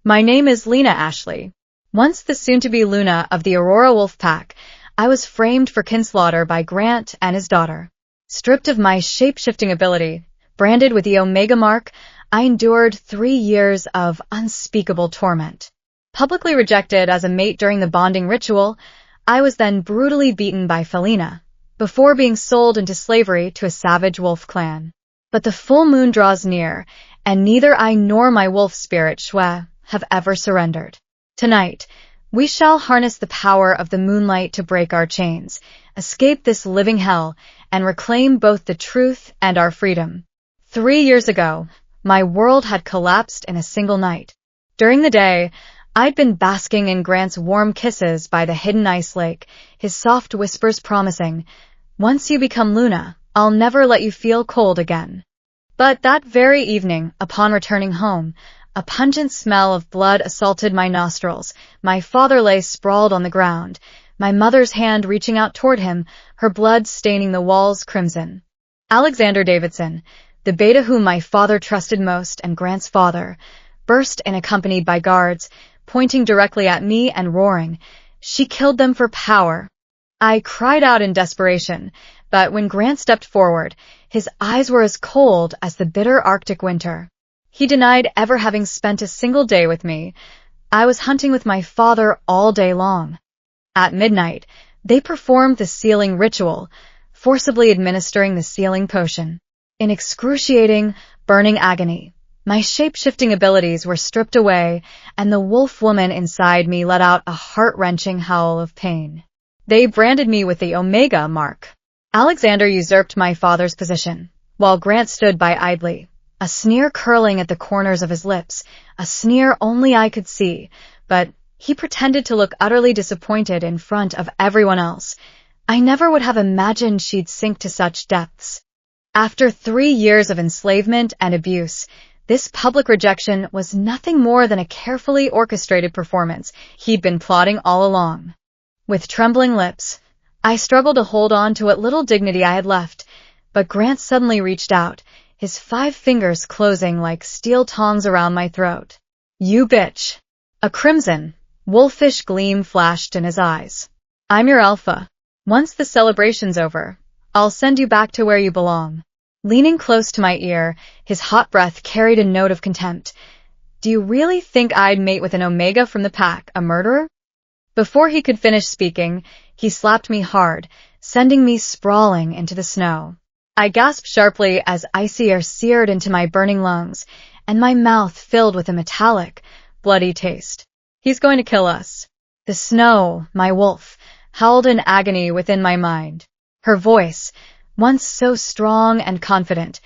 My name is Lena Ashley. Once the soon-to-be Luna of the Aurora Wolf Pack, I was framed for kinslaughter by Grant and his daughter. Stripped of my shape-shifting ability, branded with the Omega mark, I endured 3 years of unspeakable torment. Publicly rejected as a mate during the bonding ritual, I was then brutally beaten by Felina, before being sold into slavery to a savage wolf clan. But the full moon draws near, and neither I nor my wolf spirit Shwe have ever surrendered. Tonight, we shall harness the power of the moonlight to break our chains, escape this living hell, and reclaim both the truth and our freedom. 3 years ago, my world had collapsed in a single night. During the day, I'd been basking in Grant's warm kisses by the hidden ice lake, his soft whispers promising, "Once you become Luna, I'll never let you feel cold again." But that very evening, upon returning home, a pungent smell of blood assaulted my nostrils. My father lay sprawled on the ground, my mother's hand reaching out toward him, her blood staining the walls crimson. Alexander Davidson, the beta whom my father trusted most and Grant's father, burst in accompanied by guards, pointing directly at me and roaring, "She killed them for power." I cried out in desperation, but when Grant stepped forward, his eyes were as cold as the bitter Arctic winter. He denied ever having spent a single day with me. I was hunting with my father all day long. At midnight, they performed the sealing ritual, forcibly administering the sealing potion. In excruciating, burning agony, my shape-shifting abilities were stripped away, and the wolf woman inside me let out a heart-wrenching howl of pain. They branded me with the Omega mark. Alexander usurped my father's position, while Grant stood by idly, a sneer curling at the corners of his lips, a sneer only I could see, but he pretended to look utterly disappointed in front of everyone else. I never would have imagined she'd sink to such depths. After 3 years of enslavement and abuse, this public rejection was nothing more than a carefully orchestrated performance he'd been plotting all along. With trembling lips, I struggled to hold on to what little dignity I had left, but Grant suddenly reached out, his 5 fingers closing like steel tongs around my throat. "You bitch." A crimson, wolfish gleam flashed in his eyes. "I'm your alpha. Once the celebration's over, I'll send you back to where you belong." Leaning close to my ear, his hot breath carried a note of contempt. "Do you really think I'd mate with an Omega from the pack, a murderer?" Before he could finish speaking, he slapped me hard, sending me sprawling into the snow. I gasped sharply as icy air seared into my burning lungs, and my mouth filled with a metallic, bloody taste. "He's going to kill us." The snow, my wolf, howled in agony within my mind. Her voice, once so strong and confident,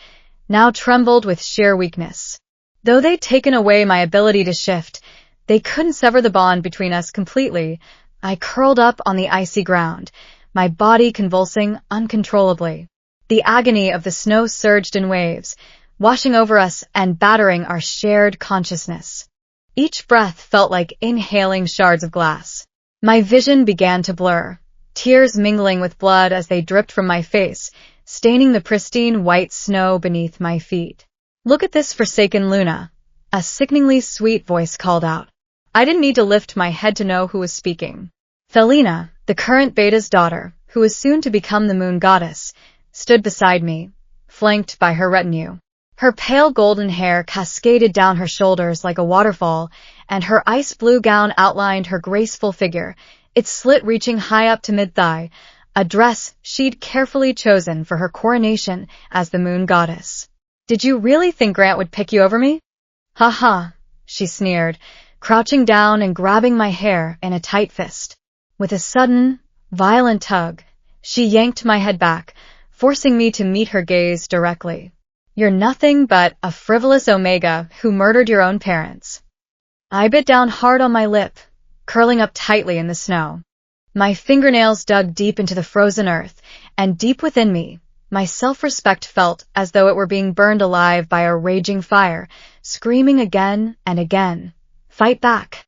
now trembled with sheer weakness. Though they'd taken away my ability to shift, they couldn't sever the bond between us completely. I curled up on the icy ground, my body convulsing uncontrollably. The agony of the snow surged in waves, washing over us and battering our shared consciousness. Each breath felt like inhaling shards of glass. My vision began to blur, tears mingling with blood as they dripped from my face, staining the pristine white snow beneath my feet. "Look at this forsaken Luna," a sickeningly sweet voice called out. I didn't need to lift my head to know who was speaking. Felina, the current beta's daughter, who was soon to become the moon goddess, stood beside me, flanked by her retinue. Her pale golden hair cascaded down her shoulders like a waterfall, and her ice blue gown outlined her graceful figure, its slit reaching high up to mid-thigh, a dress she'd carefully chosen for her coronation as the moon goddess. "Did you really think Grant would pick you over me?" "Ha ha," she sneered, crouching down and grabbing my hair in a tight fist. With a sudden, violent tug, she yanked my head back, forcing me to meet her gaze directly. "You're nothing but a frivolous Omega who murdered your own parents." I bit down hard on my lip, curling up tightly in the snow. My fingernails dug deep into the frozen earth, and deep within me, my self-respect felt as though it were being burned alive by a raging fire, screaming again and again, "Fight back."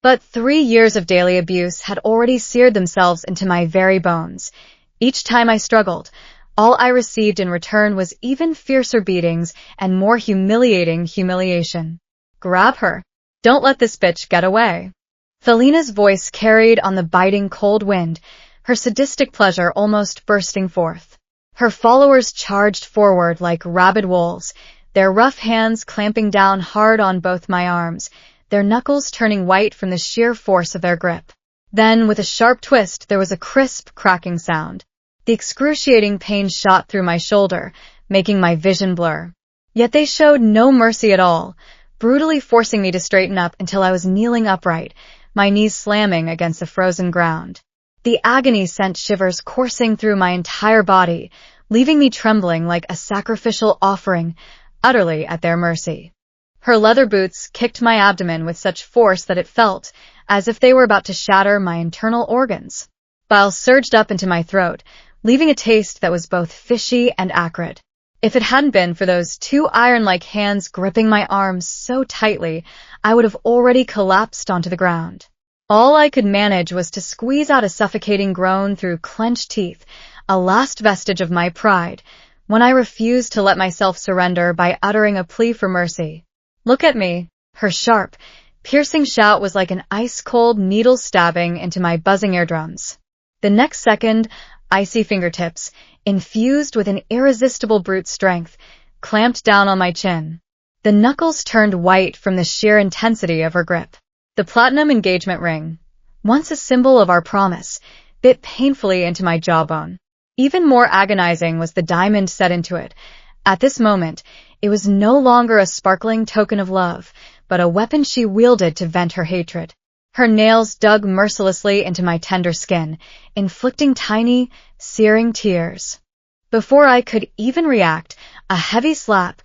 But 3 years of daily abuse had already seared themselves into my very bones. Each time I struggled, all I received in return was even fiercer beatings and more humiliating humiliation. "Grab her. Don't let this bitch get away. Felina's voice carried on the biting cold wind, her sadistic pleasure almost bursting forth. Her followers charged forward like rabid wolves, their rough hands clamping down hard on both my arms, their knuckles turning white from the sheer force of their grip. Then, with a sharp twist, there was a crisp, cracking sound. The excruciating pain shot through my shoulder, making my vision blur. Yet they showed no mercy at all, brutally forcing me to straighten up until I was kneeling upright, my knees slamming against the frozen ground. The agony sent shivers coursing through my entire body, leaving me trembling like a sacrificial offering, utterly at their mercy. Her leather boots kicked my abdomen with such force that it felt as if they were about to shatter my internal organs. Bile surged up into my throat, leaving a taste that was both fishy and acrid. If it hadn't been for those two iron-like hands gripping my arms so tightly, I would have already collapsed onto the ground. All I could manage was to squeeze out a suffocating groan through clenched teeth, a last vestige of my pride, when I refused to let myself surrender by uttering a plea for mercy. "Look at me." Her sharp, piercing shout was like an ice-cold needle stabbing into my buzzing eardrums. The next second, icy fingertips, infused with an irresistible brute strength, clamped down on my chin. The knuckles turned white from the sheer intensity of her grip. The platinum engagement ring, once a symbol of our promise, bit painfully into my jawbone. Even more agonizing was the diamond set into it. At this moment, it was no longer a sparkling token of love, but a weapon she wielded to vent her hatred. Her nails dug mercilessly into my tender skin, inflicting tiny, searing tears. Before I could even react, a heavy slap,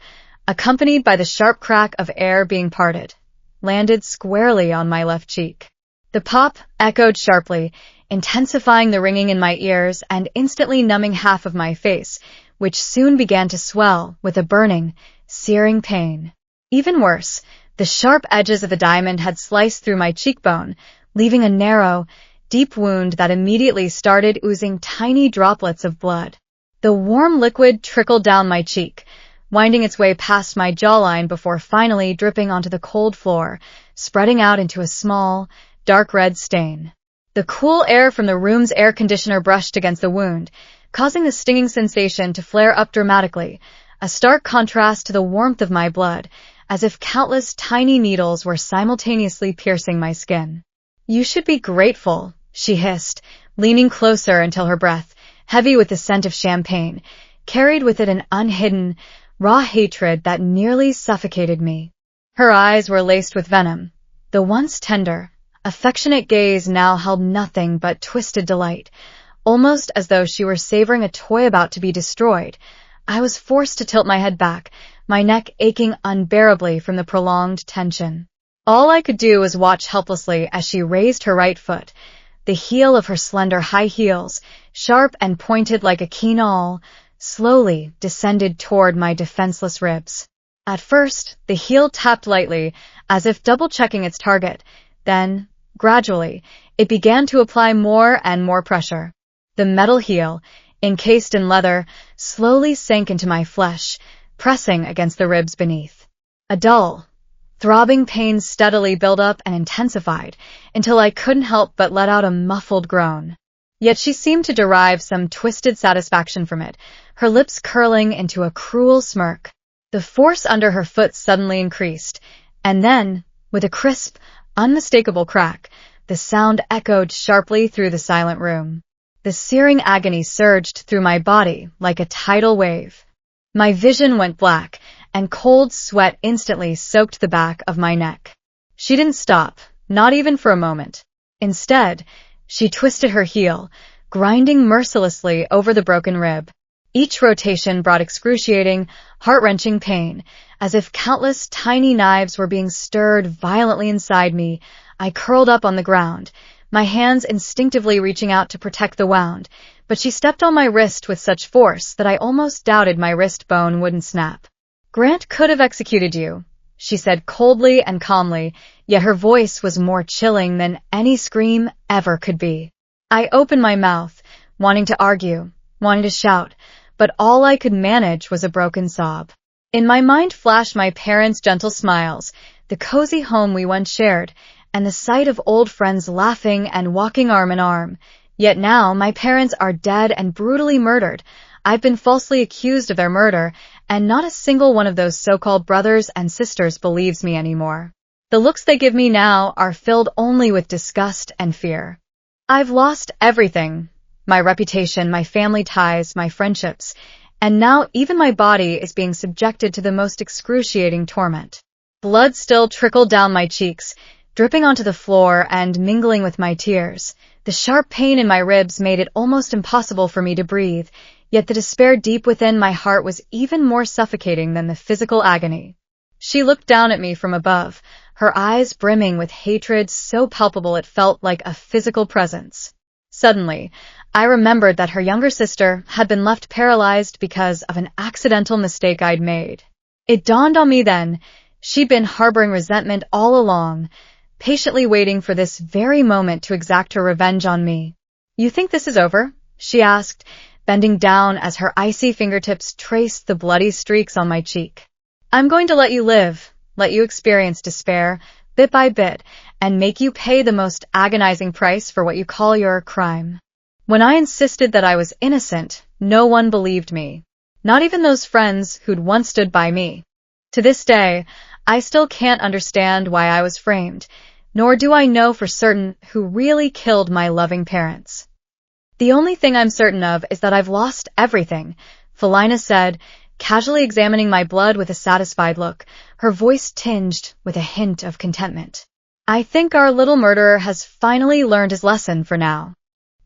accompanied by the sharp crack of air being parted, landed squarely on my left cheek. The pop echoed sharply, intensifying the ringing in my ears and instantly numbing half of my face, which soon began to swell with a burning, searing pain. Even worse, the sharp edges of the diamond had sliced through my cheekbone, leaving a narrow, deep wound that immediately started oozing tiny droplets of blood. The warm liquid trickled down my cheek, winding its way past my jawline before finally dripping onto the cold floor, spreading out into a small, dark red stain. The cool air from the room's air conditioner brushed against the wound, causing the stinging sensation to flare up dramatically, a stark contrast to the warmth of my blood, as if countless tiny needles were simultaneously piercing my skin. "You should be grateful," she hissed, leaning closer until her breath, heavy with the scent of champagne, carried with it an unhidden, raw hatred that nearly suffocated me. Her eyes were laced with venom. The once tender, affectionate gaze now held nothing but twisted delight, almost as though she were savoring a toy about to be destroyed. I was forced to tilt my head back, my neck aching unbearably from the prolonged tension. All I could do was watch helplessly as she raised her right foot. The heel of her slender high heels, sharp and pointed like a keen awl, slowly descended toward my defenseless ribs. At first, the heel tapped lightly, as if double-checking its target. Then, gradually, it began to apply more and more pressure. The metal heel, encased in leather, slowly sank into my flesh, pressing against the ribs beneath. A dull, throbbing pain steadily built up and intensified, until I couldn't help but let out a muffled groan. Yet she seemed to derive some twisted satisfaction from it, her lips curling into a cruel smirk. The force under her foot suddenly increased, and then, with a crisp, unmistakable crack, the sound echoed sharply through the silent room. The searing agony surged through my body like a tidal wave. My vision went black, and cold sweat instantly soaked the back of my neck. She didn't stop, not even for a moment. Instead, she twisted her heel, grinding mercilessly over the broken rib. Each rotation brought excruciating, heart-wrenching pain, as if countless tiny knives were being stirred violently inside me. I curled up on the ground, my hands instinctively reaching out to protect the wound, but she stepped on my wrist with such force that I almost doubted my wrist bone wouldn't snap. "Grant could have executed you," she said coldly and calmly, yet her voice was more chilling than any scream ever could be. I opened my mouth, wanting to argue, wanting to shout, but all I could manage was a broken sob. In my mind flashed my parents' gentle smiles, the cozy home we once shared, and the sight of old friends laughing and walking arm in arm. Yet now my parents are dead and brutally murdered. I've been falsely accused of their murder, and not a single one of those so-called brothers and sisters believes me anymore. The looks they give me now are filled only with disgust and fear. I've lost everything. My reputation, my family ties, my friendships, and now even my body is being subjected to the most excruciating torment. Blood still trickled down my cheeks, dripping onto the floor and mingling with my tears. The sharp pain in my ribs made it almost impossible for me to breathe, yet the despair deep within my heart was even more suffocating than the physical agony. She looked down at me from above, her eyes brimming with hatred so palpable it felt like a physical presence. Suddenly, I remembered that her younger sister had been left paralyzed because of an accidental mistake I'd made. It dawned on me then, she'd been harboring resentment all along, patiently waiting for this very moment to exact her revenge on me. "You think this is over?" she asked, bending down as her icy fingertips traced the bloody streaks on my cheek. "I'm going to let you live, let you experience despair, bit by bit, and make you pay the most agonizing price for what you call your crime." When I insisted that I was innocent, no one believed me. Not even those friends who'd once stood by me. To this day, I still can't understand why I was framed, nor do I know for certain who really killed my loving parents. "The only thing I'm certain of is that I've lost everything," Felina said, casually examining my blood with a satisfied look, her voice tinged with a hint of contentment. "I think our little murderer has finally learned his lesson for now.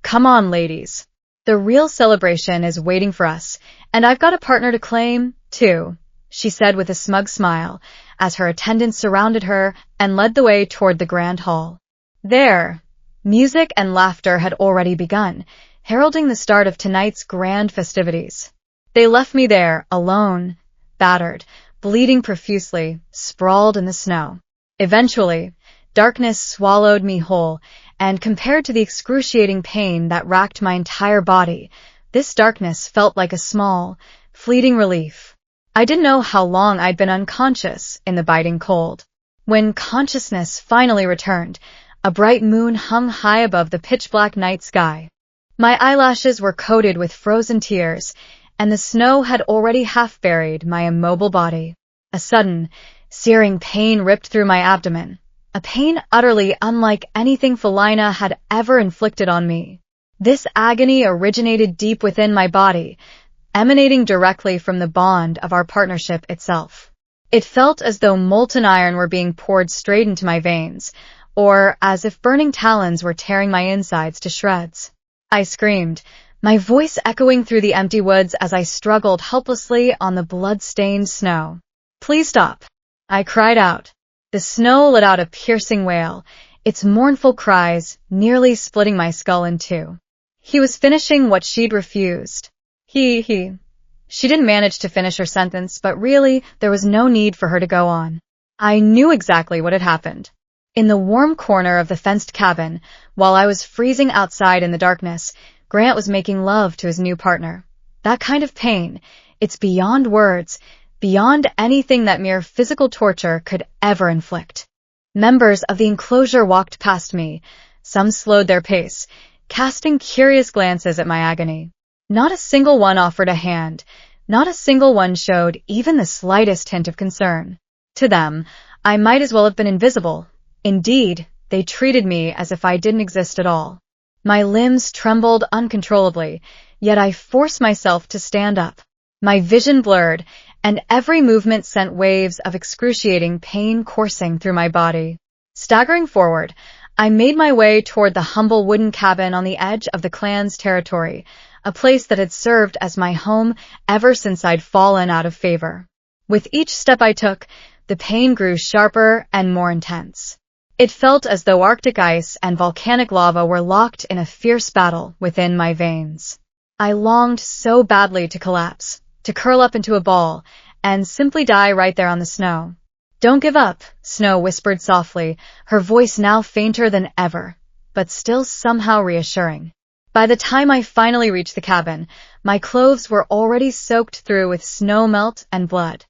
Come on, ladies. The real celebration is waiting for us, and I've got a partner to claim, too," she said with a smug smile, as her attendants surrounded her and led the way toward the grand hall. There, music and laughter had already begun, heralding the start of tonight's grand festivities. They left me there, alone, battered, bleeding profusely, sprawled in the snow. Eventually, darkness swallowed me whole, and compared to the excruciating pain that racked my entire body, this darkness felt like a small, fleeting relief. I didn't know how long I'd been unconscious in the biting cold. When consciousness finally returned, a bright moon hung high above the pitch-black night sky. My eyelashes were coated with frozen tears, and the snow had already half-buried my immobile body. A sudden, searing pain ripped through my abdomen, a pain utterly unlike anything Felina had ever inflicted on me. This agony originated deep within my body, emanating directly from the bond of our partnership itself. It felt as though molten iron were being poured straight into my veins, or as if burning talons were tearing my insides to shreds. I screamed, my voice echoing through the empty woods as I struggled helplessly on the blood-stained snow. "Please stop," I cried out. The snow let out a piercing wail, its mournful cries nearly splitting my skull in two. He was finishing what she'd refused. She didn't manage to finish her sentence, but really, there was no need for her to go on. I knew exactly what had happened. In the warm corner of the fenced cabin, while I was freezing outside in the darkness, Grant was making love to his new partner. That kind of pain, it's beyond words, beyond anything that mere physical torture could ever inflict. Members of the enclosure walked past me. Some slowed their pace, casting curious glances at my agony. Not a single one offered a hand. Not a single one showed even the slightest hint of concern. To them, I might as well have been invisible. Indeed, they treated me as if I didn't exist at all. My limbs trembled uncontrollably, yet I forced myself to stand up. My vision blurred, and every movement sent waves of excruciating pain coursing through my body. Staggering forward, I made my way toward the humble wooden cabin on the edge of the clan's territory, a place that had served as my home ever since I'd fallen out of favor. With each step I took, the pain grew sharper and more intense. It felt as though Arctic ice and volcanic lava were locked in a fierce battle within my veins. I longed so badly to collapse, to curl up into a ball, and simply die right there on the snow. "Don't give up," Snow whispered softly, her voice now fainter than ever, but still somehow reassuring. By the time I finally reached the cabin, my clothes were already soaked through with snow melt and blood.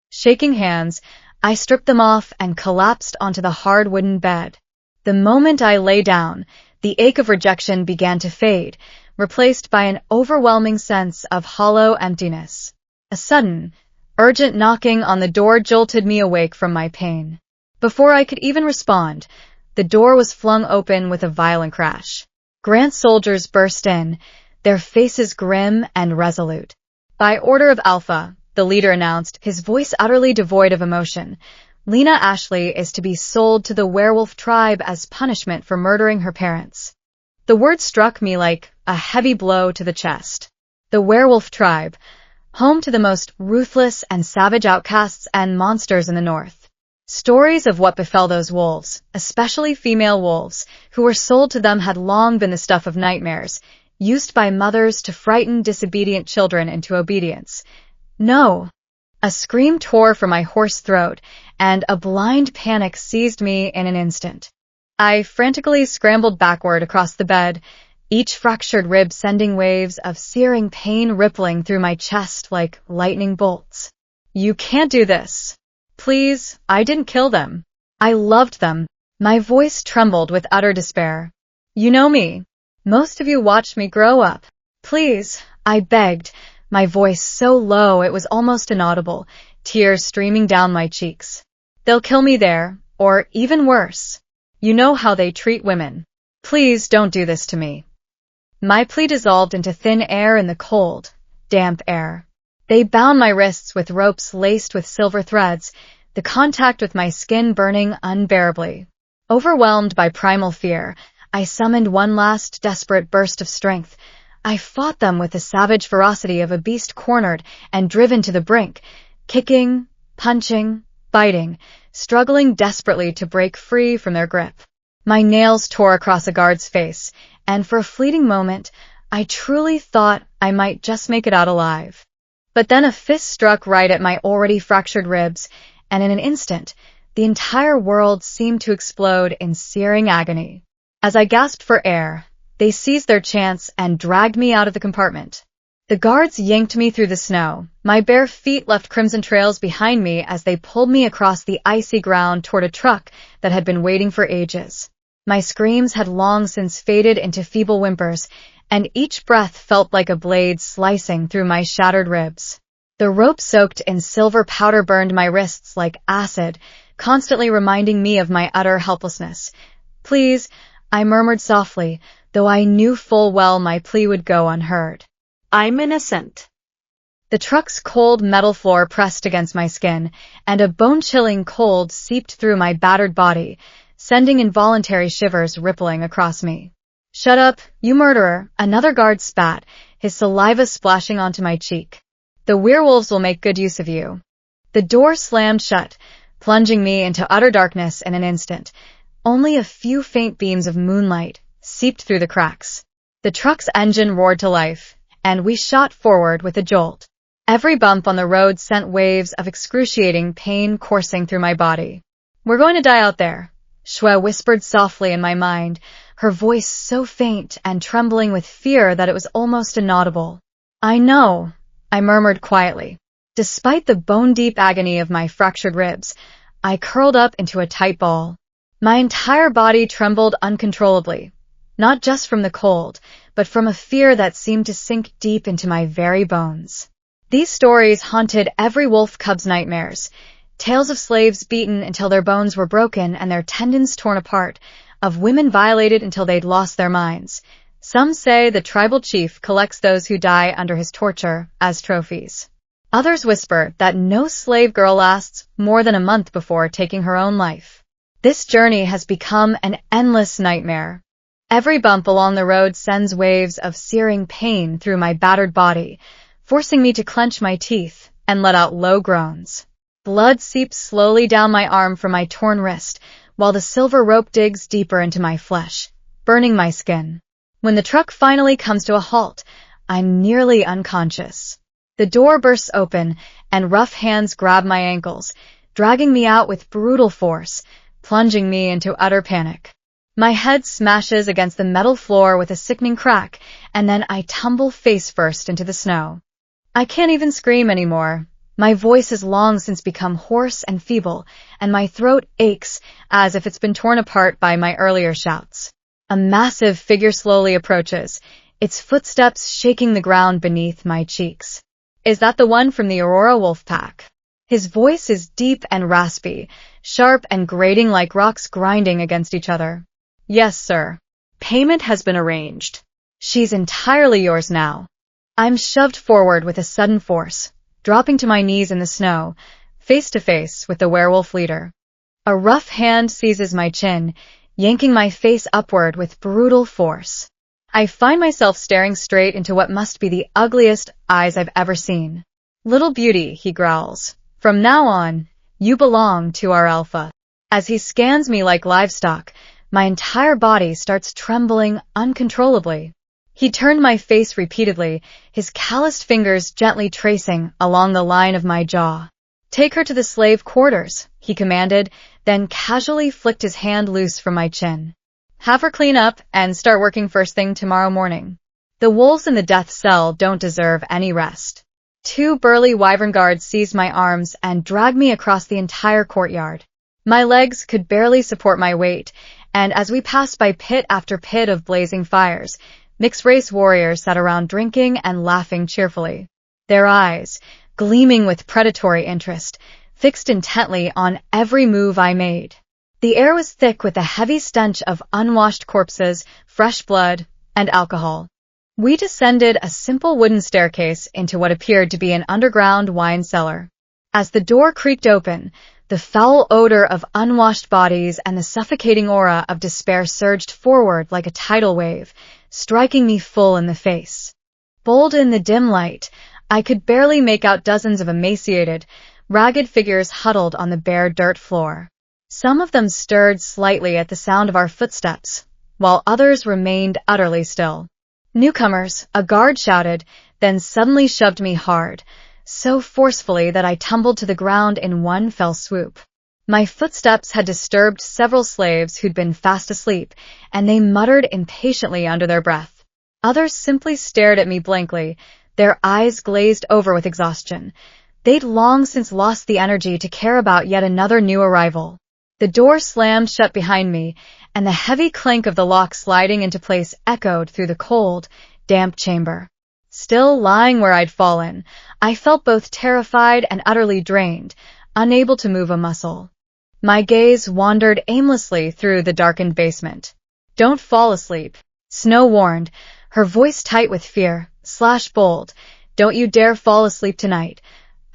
Shaking hands, I stripped them off and collapsed onto the hard wooden bed. The moment I lay down, the ache of rejection began to fade, replaced by an overwhelming sense of hollow emptiness. A sudden, urgent knocking on the door jolted me awake from my pain. Before I could even respond, the door was flung open with a violent crash. Grant's soldiers burst in, their faces grim and resolute. "By order of Alpha," the leader announced, his voice utterly devoid of emotion, "Lena Ashley is to be sold to the werewolf tribe as punishment for murdering her parents." The word struck me like a heavy blow to the chest. The werewolf tribe, home to the most ruthless and savage outcasts and monsters in the north. Stories of what befell those wolves, especially female wolves, who were sold to them had long been the stuff of nightmares, used by mothers to frighten disobedient children into obedience. No! A scream tore from my hoarse throat, and a blind panic seized me in an instant. I frantically scrambled backward across the bed, each fractured rib sending waves of searing pain rippling through my chest like lightning bolts. "You can't do this. Please, I didn't kill them. I loved them." My voice trembled with utter despair. "You know me. Most of you watched me grow up. Please," I begged, my voice so low it was almost inaudible, tears streaming down my cheeks. "They'll kill me there, or even worse. You know how they treat women. Please don't do this to me." My plea dissolved into thin air in the cold, damp air. They bound my wrists with ropes laced with silver threads, the contact with my skin burning unbearably. Overwhelmed by primal fear, I summoned one last desperate burst of strength. I fought them with the savage ferocity of a beast cornered and driven to the brink, kicking, punching, biting, struggling desperately to break free from their grip. My nails tore across a guard's face, and for a fleeting moment, I truly thought I might just make it out alive. But then a fist struck right at my already fractured ribs, and in an instant, the entire world seemed to explode in searing agony. As I gasped for air, they seized their chance and dragged me out of the compartment. The guards yanked me through the snow. My bare feet left crimson trails behind me as they pulled me across the icy ground toward a truck that had been waiting for ages. My screams had long since faded into feeble whimpers, and each breath felt like a blade slicing through my shattered ribs. The rope soaked in silver powder burned my wrists like acid, constantly reminding me of my utter helplessness. "Please," I murmured softly, though I knew full well my plea would go unheard. "I'm innocent." The truck's cold metal floor pressed against my skin, and a bone-chilling cold seeped through my battered body, sending involuntary shivers rippling across me. "Shut up, you murderer," another guard spat, his saliva splashing onto my cheek. "The werewolves will make good use of you." The door slammed shut, plunging me into utter darkness in an instant. Only a few faint beams of moonlight seeped through the cracks. The truck's engine roared to life, and we shot forward with a jolt. Every bump on the road sent waves of excruciating pain coursing through my body. "We're going to die out there," Shwe whispered softly in my mind, her voice so faint and trembling with fear that it was almost inaudible. "I know," I murmured quietly. Despite the bone-deep agony of my fractured ribs, I curled up into a tight ball. My entire body trembled uncontrollably, not just from the cold, but from a fear that seemed to sink deep into my very bones. These stories haunted every wolf cub's nightmares. Tales of slaves beaten until their bones were broken and their tendons torn apart, of women violated until they'd lost their minds. Some say the tribal chief collects those who die under his torture as trophies. Others whisper that no slave girl lasts more than a month before taking her own life. This journey has become an endless nightmare. Every bump along the road sends waves of searing pain through my battered body, forcing me to clench my teeth and let out low groans. Blood seeps slowly down my arm from my torn wrist, while the silver rope digs deeper into my flesh, burning my skin. When the truck finally comes to a halt, I'm nearly unconscious. The door bursts open, and rough hands grab my ankles, dragging me out with brutal force, plunging me into utter panic. My head smashes against the metal floor with a sickening crack, and then I tumble face first into the snow. I can't even scream anymore. My voice has long since become hoarse and feeble, and my throat aches as if it's been torn apart by my earlier shouts. A massive figure slowly approaches, its footsteps shaking the ground beneath my cheeks. Is that the one from the Aurora Wolf Pack? His voice is deep and raspy, sharp and grating like rocks grinding against each other. Yes, sir. Payment has been arranged. She's entirely yours now. I'm shoved forward with a sudden force, dropping to my knees in the snow, face to face with the werewolf leader. A rough hand seizes my chin, yanking my face upward with brutal force. I find myself staring straight into what must be the ugliest eyes I've ever seen. Little beauty, he growls. From now on, you belong to our alpha. As he scans me like livestock, my entire body starts trembling uncontrollably. He turned my face repeatedly, his calloused fingers gently tracing along the line of my jaw. Take her to the slave quarters, he commanded, then casually flicked his hand loose from my chin. Have her clean up and start working first thing tomorrow morning. The wolves in the death cell don't deserve any rest. 2 burly wyvern guards seized my arms and dragged me across the entire courtyard. My legs could barely support my weight, and as we passed by pit after pit of blazing fires, mixed-race warriors sat around drinking and laughing cheerfully. Their eyes, gleaming with predatory interest, fixed intently on every move I made. The air was thick with a heavy stench of unwashed corpses, fresh blood, and alcohol. We descended a simple wooden staircase into what appeared to be an underground wine cellar. As the door creaked open, the foul odor of unwashed bodies and the suffocating aura of despair surged forward like a tidal wave, striking me full in the face. Bold in the dim light, I could barely make out dozens of emaciated, ragged figures huddled on the bare dirt floor. Some of them stirred slightly at the sound of our footsteps, while others remained utterly still. Newcomers, a guard shouted, then suddenly shoved me hard, so forcefully that I tumbled to the ground in one fell swoop. My footsteps had disturbed several slaves who'd been fast asleep, and they muttered impatiently under their breath. Others simply stared at me blankly, their eyes glazed over with exhaustion. They'd long since lost the energy to care about yet another new arrival. The door slammed shut behind me, and the heavy clink of the lock sliding into place echoed through the cold, damp chamber. Still lying where I'd fallen, I felt both terrified and utterly drained, unable to move a muscle. My gaze wandered aimlessly through the darkened basement. Don't fall asleep, Snow warned, her voice tight with fear, /bold. Don't you dare fall asleep tonight,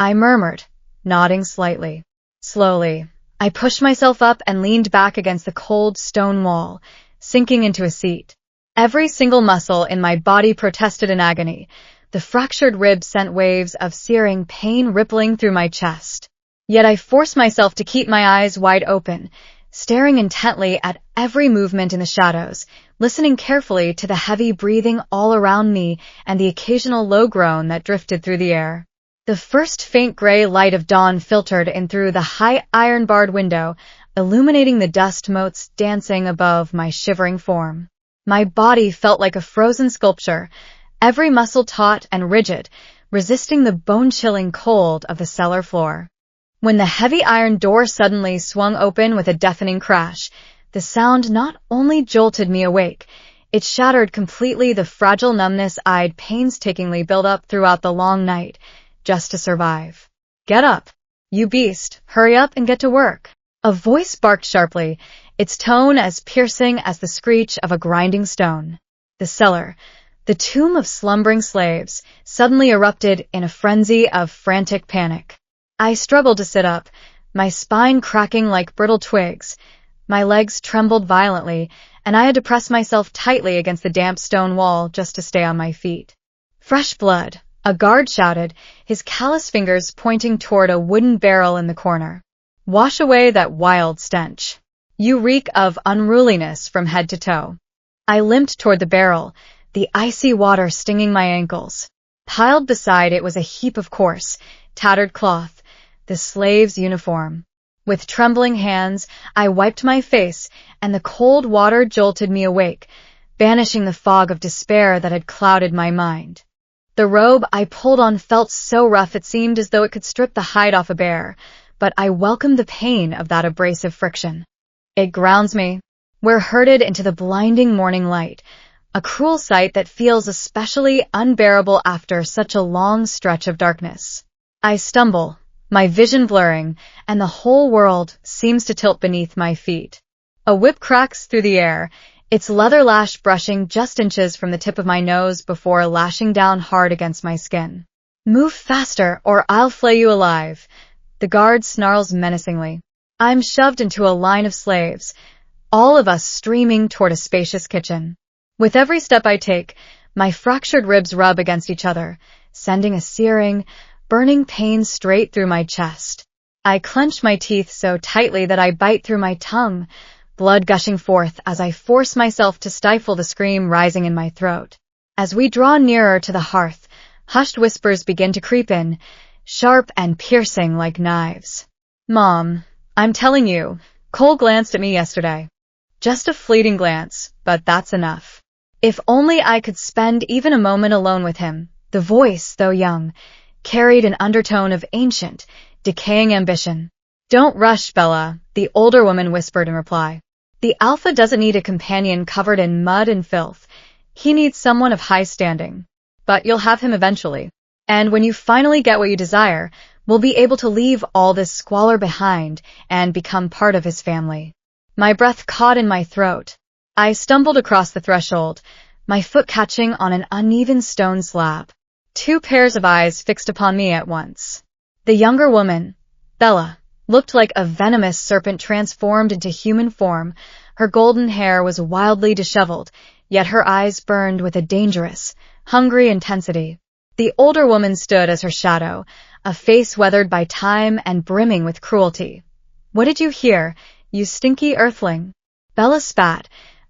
I murmured, nodding slightly. Slowly, I pushed myself up and leaned back against the cold stone wall, sinking into a seat. Every single muscle in my body protested in agony. The fractured ribs sent waves of searing pain rippling through my chest. Yet I forced myself to keep my eyes wide open, staring intently at every movement in the shadows, listening carefully to the heavy breathing all around me and the occasional low groan that drifted through the air. The first faint gray light of dawn filtered in through the high iron-barred window, illuminating the dust motes dancing above my shivering form. My body felt like a frozen sculpture, every muscle taut and rigid, resisting the bone-chilling cold of the cellar floor. When the heavy iron door suddenly swung open with a deafening crash, the sound not only jolted me awake, it shattered completely the fragile numbness I'd painstakingly built up throughout the long night, just to survive. Get up, you beast, hurry up and get to work. A voice barked sharply, its tone as piercing as the screech of a grinding stone. The cellar, the tomb of slumbering slaves, suddenly erupted in a frenzy of frantic panic. I struggled to sit up, my spine cracking like brittle twigs. My legs trembled violently, and I had to press myself tightly against the damp stone wall just to stay on my feet. Fresh blood, a guard shouted, his callous fingers pointing toward a wooden barrel in the corner. Wash away that wild stench. You reek of unruliness from head to toe. I limped toward the barrel, the icy water stinging my ankles. Piled beside it was a heap of coarse, tattered cloth, the slave's uniform. With trembling hands, I wiped my face, and the cold water jolted me awake, banishing the fog of despair that had clouded my mind. The robe I pulled on felt so rough it seemed as though it could strip the hide off a bear, but I welcomed the pain of that abrasive friction. It grounds me. We're herded into the blinding morning light, a cruel sight that feels especially unbearable after such a long stretch of darkness. I stumble, my vision blurring, and the whole world seems to tilt beneath my feet. A whip cracks through the air, its leather lash brushing just inches from the tip of my nose before lashing down hard against my skin. Move faster, or I'll flay you alive. The guard snarls menacingly. I'm shoved into a line of slaves, all of us streaming toward a spacious kitchen. With every step I take, my fractured ribs rub against each other, sending a searing, burning pain straight through my chest. I clench my teeth so tightly that I bite through my tongue, blood gushing forth as I force myself to stifle the scream rising in my throat. As we draw nearer to the hearth, hushed whispers begin to creep in, sharp and piercing like knives. Mom, I'm telling you, Cole glanced at me yesterday. Just a fleeting glance, but that's enough. If only I could spend even a moment alone with him. The voice, though young, carried an undertone of ancient, decaying ambition. Don't rush, Bella, the older woman whispered in reply. The alpha doesn't need a companion covered in mud and filth. He needs someone of high standing. But you'll have him eventually. And when you finally get what you desire, we'll be able to leave all this squalor behind and become part of his family. My breath caught in my throat. I stumbled across the threshold, my foot catching on an uneven stone slab. Two pairs of eyes fixed upon me at once. The younger woman, Bella, looked like a venomous serpent transformed into human form. Her golden hair was wildly disheveled, yet her eyes burned with a dangerous, hungry intensity. The older woman stood as her shadow, a face weathered by time and brimming with cruelty. What did you hear, you stinky earthling? Bella spat,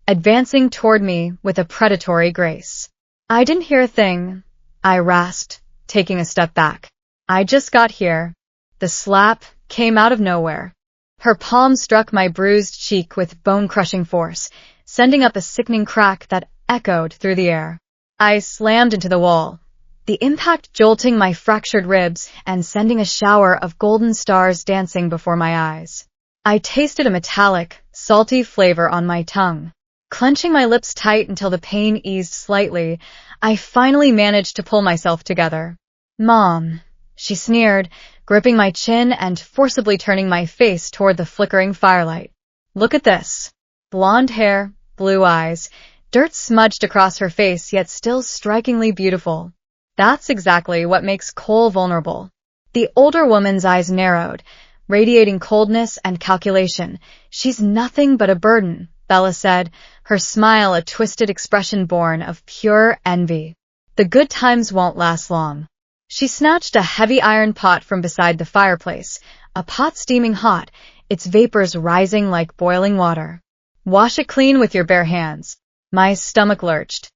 advancing toward me with a predatory grace. I didn't hear a thing, I rasped, taking a step back. I just got here. The slap came out of nowhere. Her palm struck my bruised cheek with bone-crushing force, sending up a sickening crack that echoed through the air. I slammed into the wall, the impact jolting my fractured ribs and sending a shower of golden stars dancing before my eyes. I tasted a metallic, salty flavor on my tongue. Clenching my lips tight until the pain eased slightly, I finally managed to pull myself together. Mom, she sneered, gripping my chin and forcibly turning my face toward the flickering firelight. Look at this. Blonde hair, blue eyes, dirt smudged across her face yet still strikingly beautiful. That's exactly what makes Cole vulnerable. The older woman's eyes narrowed, radiating coldness and calculation. She's nothing but a burden, Bella said, her smile a twisted expression born of pure envy. The good times won't last long. She snatched a heavy iron pot from beside the fireplace, a pot steaming hot, its vapors rising like boiling water. Wash it clean with your bare hands. My stomach lurched.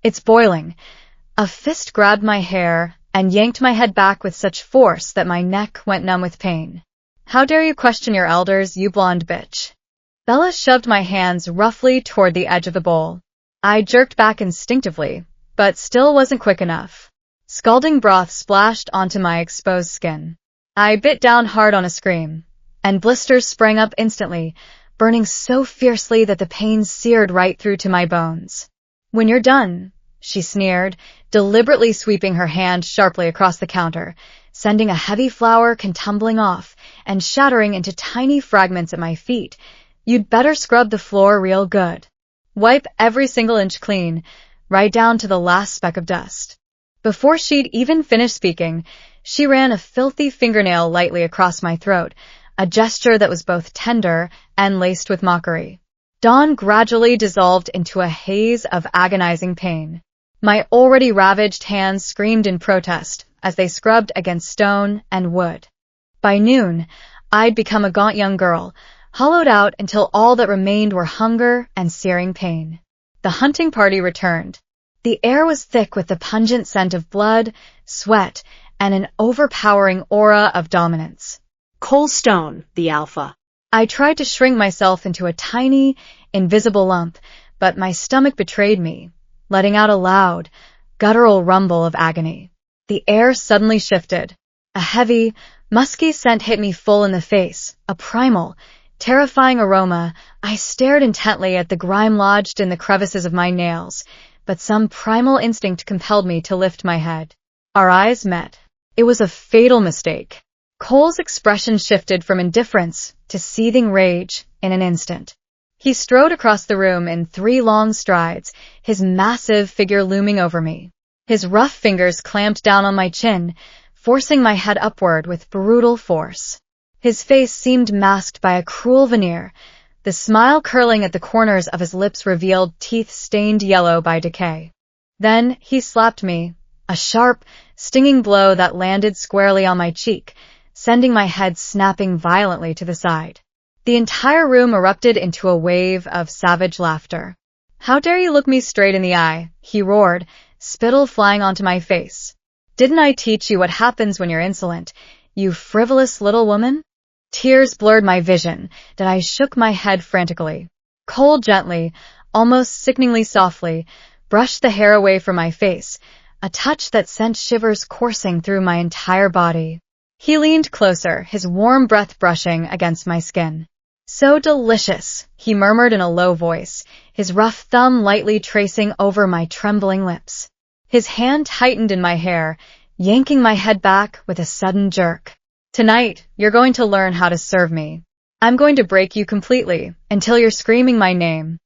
It's boiling. A fist grabbed my hair and yanked my head back with such force that my neck went numb with pain. How dare you question your elders, you blonde bitch? Bella shoved my hands roughly toward the edge of the bowl. I jerked back instinctively, but still wasn't quick enough. Scalding broth splashed onto my exposed skin. I bit down hard on a scream, and blisters sprang up instantly, burning so fiercely that the pain seared right through to my bones. When you're done, she sneered, deliberately sweeping her hand sharply across the counter, sending a heavy flour tumbling off and shattering into tiny fragments at my feet. You'd better scrub the floor real good. Wipe every single inch clean, right down to the last speck of dust. Before she'd even finished speaking, she ran a filthy fingernail lightly across my throat, a gesture that was both tender and laced with mockery. Dawn gradually dissolved into a haze of agonizing pain. My already ravaged hands screamed in protest as they scrubbed against stone and wood. By noon, I'd become a gaunt young girl, hollowed out until all that remained were hunger and searing pain. The hunting party returned. The air was thick with the pungent scent of blood, sweat, and an overpowering aura of dominance. Cole Stone, the alpha. I tried to shrink myself into a tiny, invisible lump, but my stomach betrayed me, letting out a loud, guttural rumble of agony. The air suddenly shifted. A heavy, musky scent hit me full in the face, a primal, terrifying aroma. I stared intently at the grime lodged in the crevices of my nails, but some primal instinct compelled me to lift my head. Our eyes met. It was a fatal mistake. Cole's expression shifted from indifference to seething rage in an instant. He strode across the room in 3 long strides, his massive figure looming over me. His rough fingers clamped down on my chin, forcing my head upward with brutal force. His face seemed masked by a cruel veneer. The smile curling at the corners of his lips revealed teeth stained yellow by decay. Then he slapped me, a sharp, stinging blow that landed squarely on my cheek, sending my head snapping violently to the side. The entire room erupted into a wave of savage laughter. "How dare you look me straight in the eye?" he roared, spittle flying onto my face. "Didn't I teach you what happens when you're insolent, you frivolous little woman?" Tears blurred my vision, and I shook my head frantically. Cole gently, almost sickeningly softly, brushed the hair away from my face, a touch that sent shivers coursing through my entire body. He leaned closer, his warm breath brushing against my skin. "So delicious," he murmured in a low voice, his rough thumb lightly tracing over my trembling lips. His hand tightened in my hair, yanking my head back with a sudden jerk. "Tonight, you're going to learn how to serve me. I'm going to break you completely, until you're screaming my name."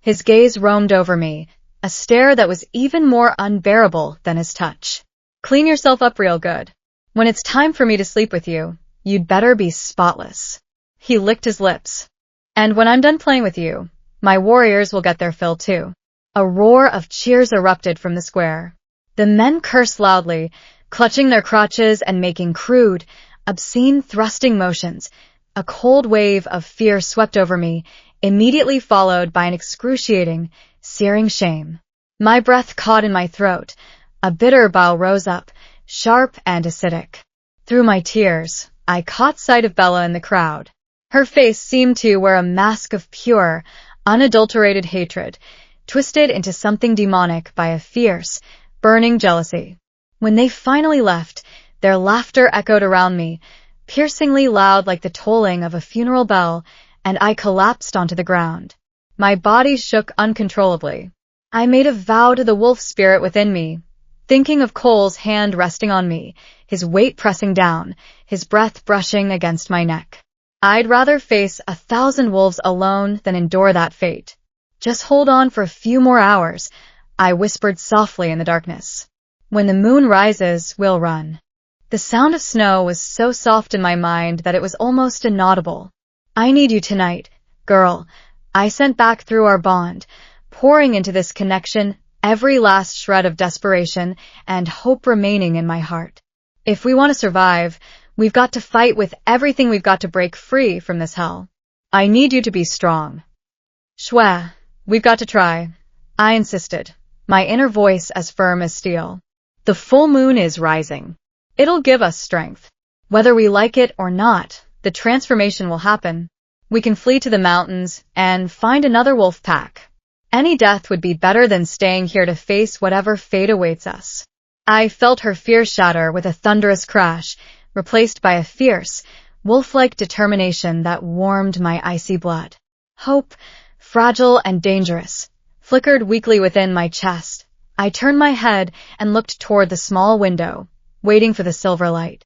His gaze roamed over me, a stare that was even more unbearable than his touch. "Clean yourself up real good. When it's time for me to sleep with you, you'd better be spotless." He licked his lips. "And when I'm done playing with you, my warriors will get their fill too." A roar of cheers erupted from the square. The men cursed loudly, clutching their crotches and making crude, obscene thrusting motions. A cold wave of fear swept over me, immediately followed by an excruciating, searing shame. My breath caught in my throat. A bitter bile rose up, sharp and acidic. Through my tears, I caught sight of Bella in the crowd. Her face seemed to wear a mask of pure, unadulterated hatred, twisted into something demonic by a fierce, burning jealousy. When they finally left, their laughter echoed around me, piercingly loud like the tolling of a funeral bell, and I collapsed onto the ground. My body shook uncontrollably. I made a vow to the wolf spirit within me, thinking of Cole's hand resting on me, his weight pressing down, his breath brushing against my neck. I'd rather face 1,000 wolves alone than endure that fate. "Just hold on for a few more hours," I whispered softly in the darkness. "When the moon rises, we'll run." The sound of snow was so soft in my mind that it was almost inaudible. "I need you tonight, girl," I sent back through our bond, pouring into this connection every last shred of desperation and hope remaining in my heart. If we want to survive, we've got to fight with everything we've got to break free from this hell. I need you to be strong. "Shwah, we've got to try," I insisted, my inner voice as firm as steel. "The full moon is rising. It'll give us strength. Whether we like it or not, the transformation will happen. We can flee to the mountains and find another wolf pack. Any death would be better than staying here to face whatever fate awaits us." I felt her fear shatter with a thunderous crash, replaced by a fierce, wolf-like determination that warmed my icy blood. Hope, fragile and dangerous, flickered weakly within my chest. I turned my head and looked toward the small window, waiting for the silver light.